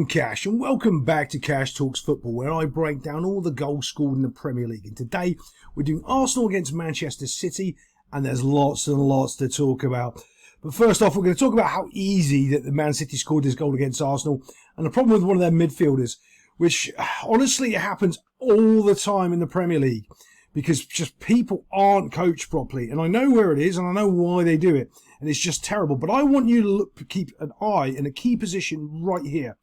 I'm Cash, and welcome back to Cash Talks Football, where I break down all the goals scored in the Premier League. And today, we're doing Arsenal against Manchester City, and there's lots and lots to talk about. But first off, we're going to talk about how easy that the Man City scored this goal against Arsenal, and the problem with one of their midfielders, which, honestly, it happens all the time in the Premier League, because just people aren't coached properly. And I know where it is, and I know why they do it, and it's just terrible. But I want you to keep an eye in a key position right here.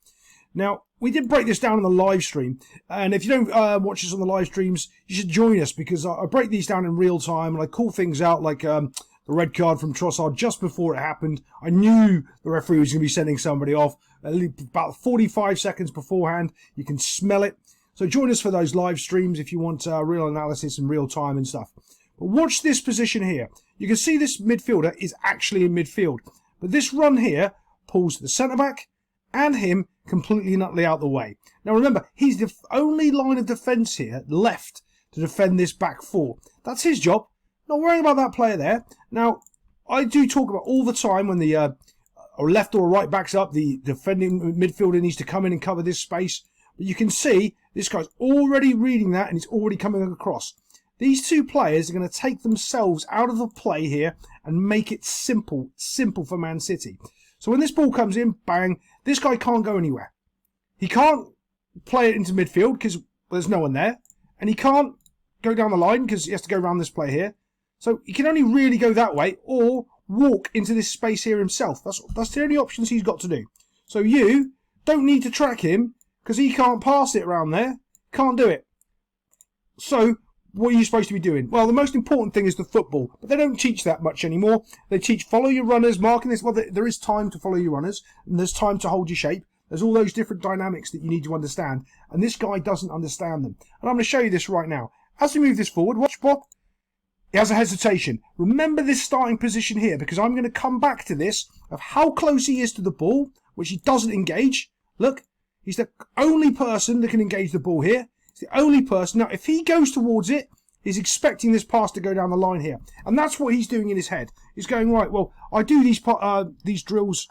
Now, we did break this down on the live stream, and if you don't watch us on the live streams, you should join us, because I break these down in real time, and I call things out like the red card from Trossard just before it happened. I knew the referee was going to be sending somebody off about 45 seconds beforehand. You can smell it. So join us for those live streams if you want real analysis in real time and stuff. But watch this position here. You can see this midfielder is actually in midfield, but this run here pulls the centre-back and him completely and utterly out the way. Now remember, he's the only line of defence here left to defend this back four. That's his job. Not worrying about that player there. Now, I do talk about all the time when the or left or right backs up, the defending midfielder needs to come in and cover this space. But you can see this guy's already reading that, and he's already coming across. These two players are going to take themselves out of the play here and make it simple for Man City. So when this ball comes in, bang, this guy can't go anywhere. He can't play it into midfield because there's no one there. And he can't go down the line because he has to go around this play here. So he can only really go that way or walk into this space here himself. That's the only options he's got to do. So you don't need to track him because he can't pass it around there. Can't do it. So what are you supposed to be doing? Well, the most important thing is the football, but they don't teach that much anymore. They teach follow your runners, marking this. Well, there is time to follow your runners, and there's time to hold your shape. There's all those different dynamics that you need to understand, and this guy doesn't understand them. And I'm going to show you this right now. As we move this forward, watch Bob. He has a hesitation. Remember this starting position here, because I'm going to come back to this of how close he is to the ball, which he doesn't engage. Look, he's the only person that can engage the ball here. The only person. Now, if he goes towards it, he's expecting this pass to go down the line here. And that's what he's doing in his head. He's going, right, well, I do these drills,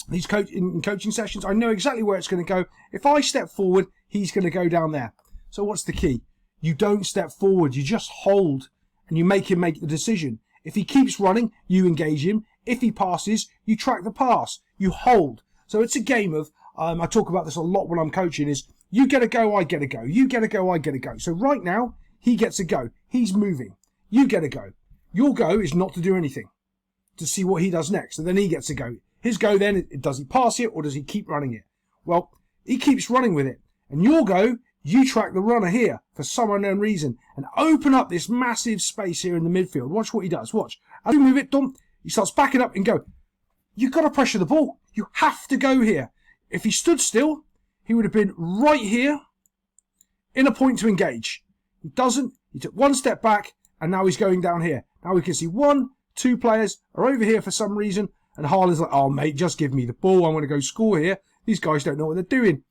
these coaching sessions. I know exactly where it's going to go. If I step forward, he's going to go down there. So what's the key? You don't step forward. You just hold, and you make him make the decision. If he keeps running, you engage him. If he passes, you track the pass. You hold. So it's a game of, I talk about this a lot when I'm coaching, is you get a go, I get a go. You get a go, I get a go. So right now, he gets a go. He's moving. You get a go. Your go is not to do anything, to see what he does next. And then he gets a go. His go then, does he pass it or does he keep running it? Well, he keeps running with it. And your go, you track the runner here for some unknown reason and open up this massive space here in the midfield. Watch what he does. Watch. As you move it, he starts backing up and go. You've got to pressure the ball. You have to go here. If he stood still, he would have been right here in a point to engage. He doesn't. He took one step back, and now he's going down here. Now we can see 1, 2 players are over here for some reason, and Haaland's like, oh, mate, just give me the ball. I want to go score here. These guys don't know what they're doing.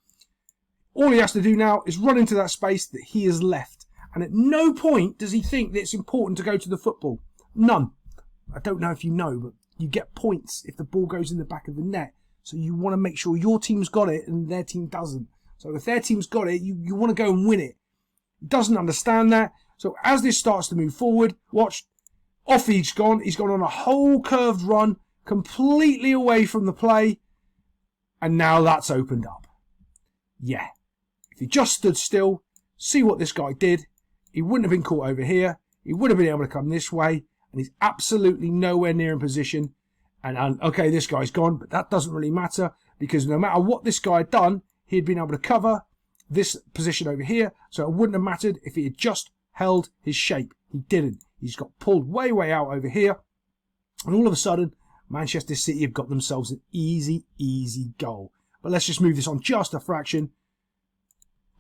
All he has to do now is run into that space that he has left. And at no point does he think that it's important to go to the football. None. I don't know if you know, but you get points if the ball goes in the back of the net. So you want to make sure your team's got it and their team doesn't. So if their team's got it, you want to go and win it. He doesn't understand that. So as this starts to move forward, watch. Off he's gone. He's gone on a whole curved run, completely away from the play. And now that's opened up. Yeah. If he just stood still, see what this guy did, he wouldn't have been caught over here. He would have been able to come this way. And he's absolutely nowhere near in position. And okay, this guy's gone, but that doesn't really matter because no matter what this guy had done, he had been able to cover this position over here. So it wouldn't have mattered if he had just held his shape. He didn't. He's got pulled way out over here. And all of a sudden, Manchester City have got themselves an easy goal. But let's just move this on just a fraction.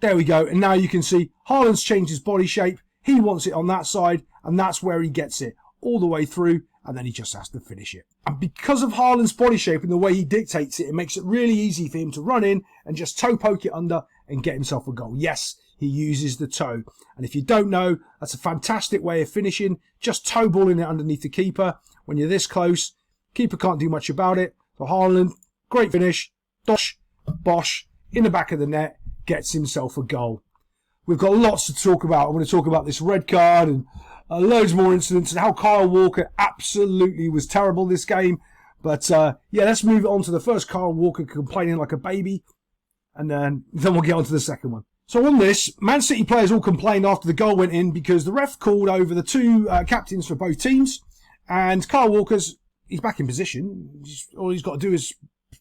There we go. And now you can see Haaland's changed his body shape. He wants it on that side, and that's where he gets it all the way through. And then he just has to finish it. And because of Haaland's body shape and the way he dictates it, it makes it really easy for him to run in and just toe poke it under and get himself a goal. Yes, he uses the toe. And if you don't know, that's a fantastic way of finishing. Just toe balling it underneath the keeper. When you're this close, keeper can't do much about it. So Haaland, great finish. Dosh. Bosh, in the back of the net, gets himself a goal. We've got lots to talk about. I want to talk about this red card and loads more incidents and how Kyle Walker absolutely was terrible this game. But yeah, let's move on to the first. Kyle Walker complaining like a baby, and then we'll get on to the second one. So on this, Man City players all complained after the goal went in because the ref called over the two captains for both teams, and Kyle Walker's, he's back in position. All he's got to do is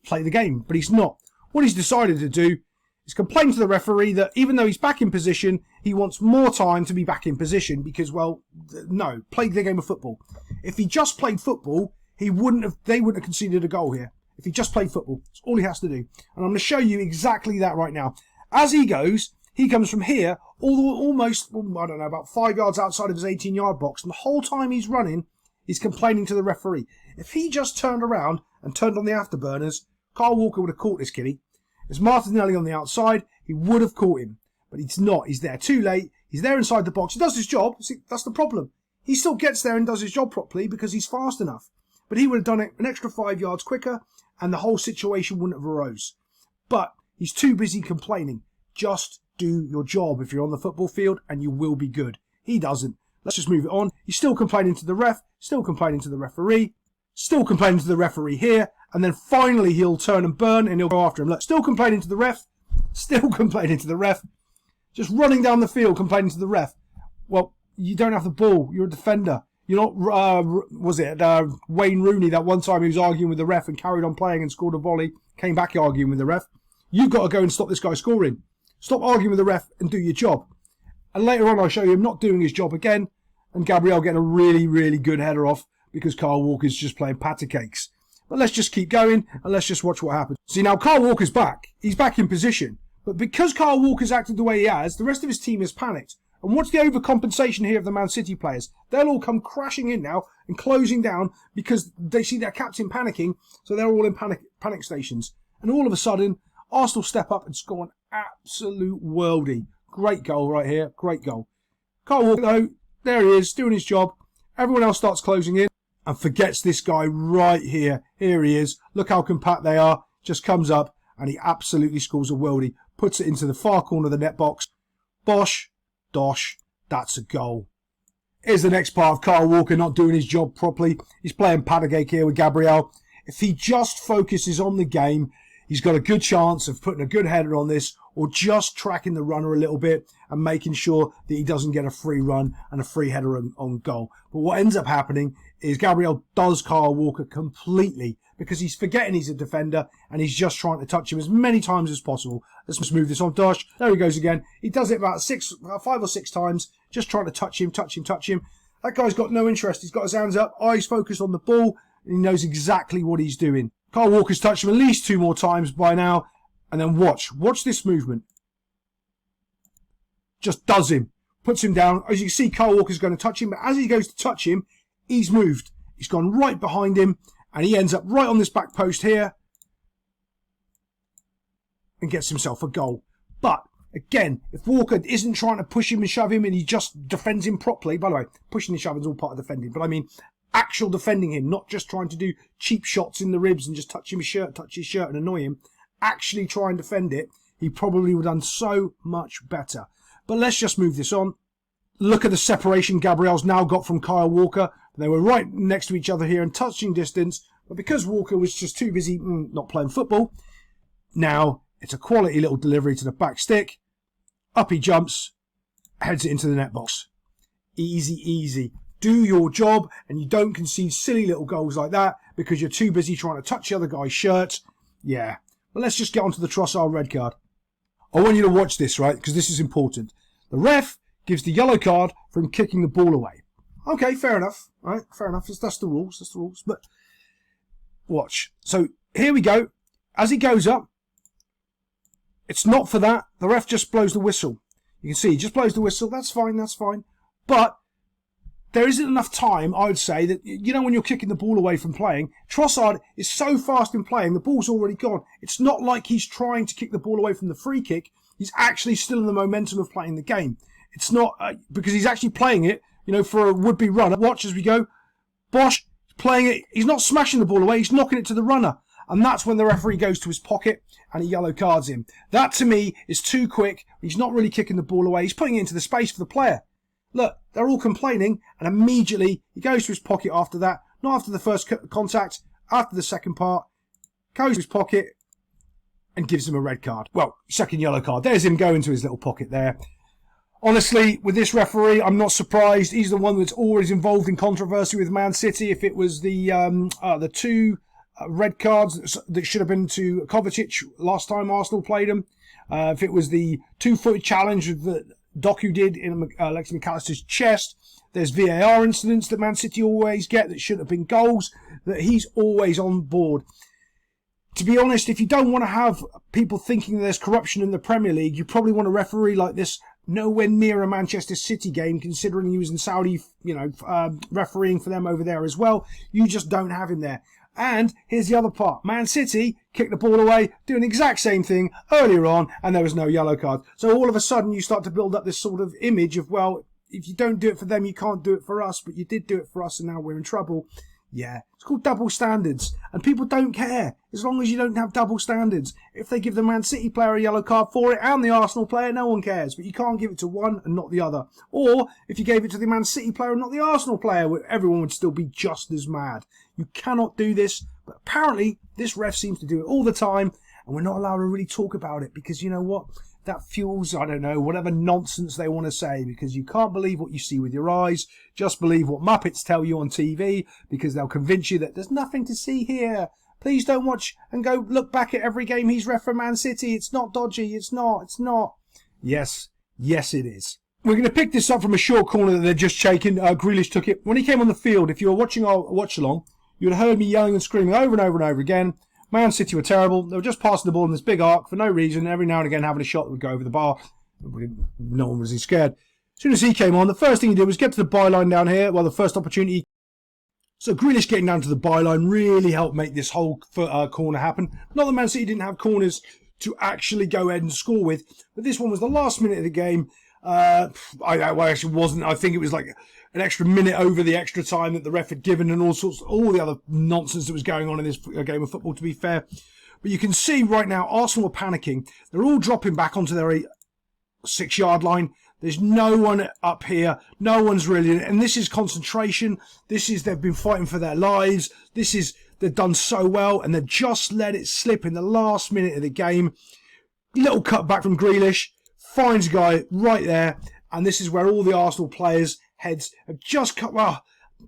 play the game, but he's not. What he's decided to do is complain to the referee that even though he's back in position, he wants more time to be back in position because, well, no, play the game of football. If he just played football, they wouldn't have conceded a goal here. If he just played football, that's all he has to do. And I'm going to show you exactly that right now. As he goes, he comes from here, almost, I don't know, about 5 yards outside of his 18-yard box. And the whole time he's running, he's complaining to the referee. If he just turned around and turned on the afterburners, Kyle Walker would have caught this kiddie. It's Martinelli on the outside. He would have caught him. But he's not. He's there too late. He's there inside the box. He does his job. See, that's the problem. He still gets there and does his job properly because he's fast enough. But he would have done it an extra 5 yards quicker and the whole situation wouldn't have arose. But he's too busy complaining. Just do your job if you're on the football field and you will be good. He doesn't. Let's just move it on. He's still complaining to the ref, still complaining to the referee, still complaining to the referee here, and then finally he'll turn and burn and he'll go after him. Look, still complaining to the ref, still complaining to the ref, just running down the field complaining to the ref. Well, you don't have the ball. You're a defender. You're not, Wayne Rooney that one time he was arguing with the ref and carried on playing and scored a volley, came back arguing with the ref. You've got to go and stop this guy scoring. Stop arguing with the ref and do your job. And later on I'll show you him not doing his job again and Gabriel getting a really, really good header off because Kyle Walker's just playing patty cakes. But let's just keep going and let's just watch what happens. See, now Kyle Walker's back. He's back in position. But because Kyle Walker's acted the way he has, the rest of his team has panicked. And what's the overcompensation here of the Man City players? They'll all come crashing in now and closing down because they see their captain panicking, so they're all in panic stations. And all of a sudden, Arsenal step up and score an absolute worldie. Great goal right here. Great goal. Kyle Walker, though, there he is, doing his job. Everyone else starts closing in and forgets this guy right here. Here he is. Look how compact they are. Just comes up and he absolutely scores a worldie. Puts it into the far corner of the net box. Bosh. Dosh, that's a goal. Here's the next part of Kyle Walker not doing his job properly. He's playing Padagake here with Gabriel. If he just focuses on the game, he's got a good chance of putting a good header on this or just tracking the runner a little bit and making sure that he doesn't get a free run and a free header on goal. But what ends up happening is Gabriel does Kyle Walker completely because he's forgetting he's a defender and he's just trying to touch him as many times as possible. Let's just move this on. Dosh, there he goes again. He does it about 5 or 6 times, just trying to touch him. That guy's got no interest. He's got his hands up, eyes focused on the ball, and he knows exactly what he's doing. Kyle Walker's touched him at least 2 more times by now, and then watch this movement. Just does him, puts him down. As you can see, Kyle Walker's going to touch him, but as he goes to touch him, he's moved. He's gone right behind him, and he ends up right on this back post here and gets himself a goal. But again, if Walker isn't trying to push him and shove him and he just defends him properly, by the way, pushing and shoving is all part of defending, but I mean actual defending him, not just trying to do cheap shots in the ribs and just touch his shirt and annoy him, actually try and defend it, he probably would have done so much better. But let's just move this on. Look at the separation Gabriel's now got from Kyle Walker. They were right next to each other here in touching distance, but because Walker was just too busy not playing football, now it's a quality little delivery to the back stick. Up he jumps, heads it into the net box. Easy, easy. Do your job and you don't concede silly little goals like that because you're too busy trying to touch the other guy's shirt. Yeah. But let's just get onto the Trossard red card. I want you to watch this, right, because this is important. The ref gives the yellow card for him kicking the ball away. Okay, fair enough. Right, fair enough. That's the rules. That's the rules. But watch. So here we go. As he goes up, it's not for that. The ref just blows the whistle. You can see he just blows the whistle. That's fine. That's fine. But there isn't enough time, I would say, that, you know, when you're kicking the ball away from playing, Trossard is so fast in playing, the ball's already gone. It's not like he's trying to kick the ball away from the free kick. He's actually still in the momentum of playing the game. It's not because he's actually playing it, you know, for a would-be runner. Watch as we go. Bosh, playing it. He's not smashing the ball away. He's knocking it to the runner. and that's when the referee goes to his pocket and he yellow cards him. That to me is too quick. He's not really kicking the ball away. He's putting it into the space for the player. Look, they're all complaining, and immediately he goes to his pocket after that. Not after the first contact, after the second part. Goes to his pocket and gives him a red card. Well, second yellow card. There's him going to his little pocket there. Honestly, with this referee, I'm not surprised. He's the one that's always involved in controversy with Man City. If it was the two red cards that should have been to Kovacic last time Arsenal played him, if it was the 2-foot challenge that Doku did in Alexis McAllister's chest, there's VAR incidents that Man City always get that should have been goals, that he's always on board. To be honest, if you don't want to have people thinking there's corruption in the Premier League, you probably want a referee like this nowhere near a Manchester City game, considering he was in Saudi, refereeing for them over there as well. You just don't have him there. And here's the other part. Man City kicked the ball away, doing the exact same thing earlier on, and there was no yellow card. So all of a sudden you start to build up this sort of image of, well, if you don't do it for them, you can't do it for us, but you did do it for us and now we're in trouble. Yeah, it's called double standards, and people don't care as long as you don't have double standards. If they give the Man City player a yellow card for it and the Arsenal player, no one cares, but you can't give it to one and not the other. Or if you gave it to the Man City player and not the Arsenal player, everyone would still be just as mad. You cannot do this, but apparently this ref seems to do it all the time, and we're not allowed to really talk about it because you know what? That fuels, I don't know, whatever nonsense they want to say, because you can't believe what you see with your eyes. Just believe what Muppets tell you on TV, because they'll convince you that there's nothing to see here. Please don't watch and go look back at every game he's ref for Man City. It's not dodgy. It's not. Yes, it is. We're going to pick this up from a short corner that they're just shaking. Grealish took it. When he came on the field, if you were watching our watch-along, you'd have heard me yelling and screaming over and over and over again. Man City were terrible. They were just passing the ball in this big arc for no reason. Every now and again having a shot that would go over the bar. No one was scared. As soon as he came on, the first thing he did was get to the byline down here. Well, the first opportunity. So Grealish getting down to the byline really helped make this whole corner happen. Not that Man City didn't have corners to actually go ahead and score with. But this one was the last minute of the game. Well, actually wasn't. I think it was like an extra minute over the extra time that the ref had given and all the other nonsense that was going on in this game of football, to be fair. But you can see right now, Arsenal are panicking. They're all dropping back onto their 6-yard line. There's no one up here. No one's really, and this is concentration. They've been fighting for their lives. They've done so well, and they've just let it slip in the last minute of the game. Little cut back from Grealish. Finds a guy right there, and this is where all the Arsenal players' heads have just cut. Well,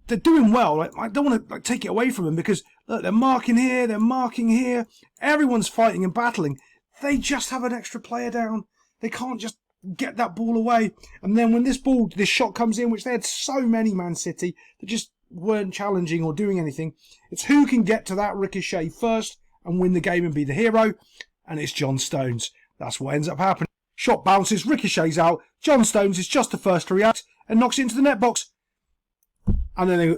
they're doing well. I don't want to take it away from them because look, they're marking here, they're marking here. Everyone's fighting and battling. They just have an extra player down. They can't just get that ball away. And then when this shot comes in, which they had so many, Man City, that just weren't challenging or doing anything. It's who can get to that ricochet first and win the game and be the hero. And it's John Stones. That's what ends up happening. Shot bounces, ricochets out. John Stones is just the first to react and knocks it into the net box. And then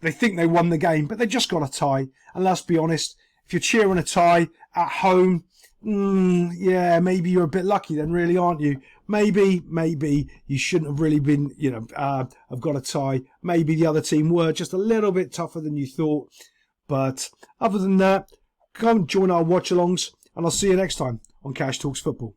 they think they won the game, but they just got a tie. And let's be honest, if you're cheering a tie at home, yeah, maybe you're a bit lucky then, really, aren't you? Maybe you shouldn't have really been, have got a tie. Maybe the other team were just a little bit tougher than you thought. But other than that, come join our watch-alongs, and I'll see you next time on Cash Talks Football.